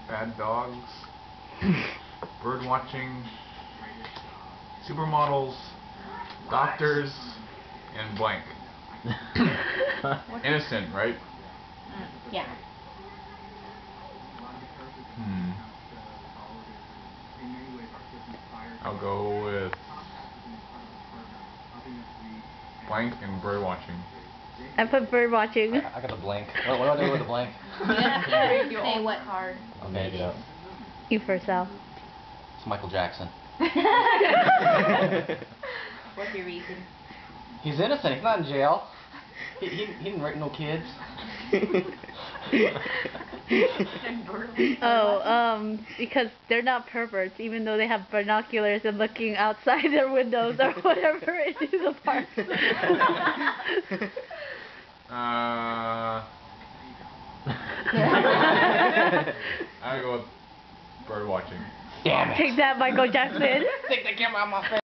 bad dogs, bird watching, supermodels, doctors, and blank. Innocent, right? Yeah. I'll go with blank and bird watching. I put bird watching. I got the blank. What do I do with the blank? You have to say what card. I'll make it up. You first, Sal. It's Michael Jackson. What's your reason? He's innocent. He's not in jail. He didn't rape no kids. Because they're not perverts, even though they have binoculars and looking outside their windows or whatever into the park. I go with bird watching. Damn it! Take that, Michael Jackson. Take the camera out of my face.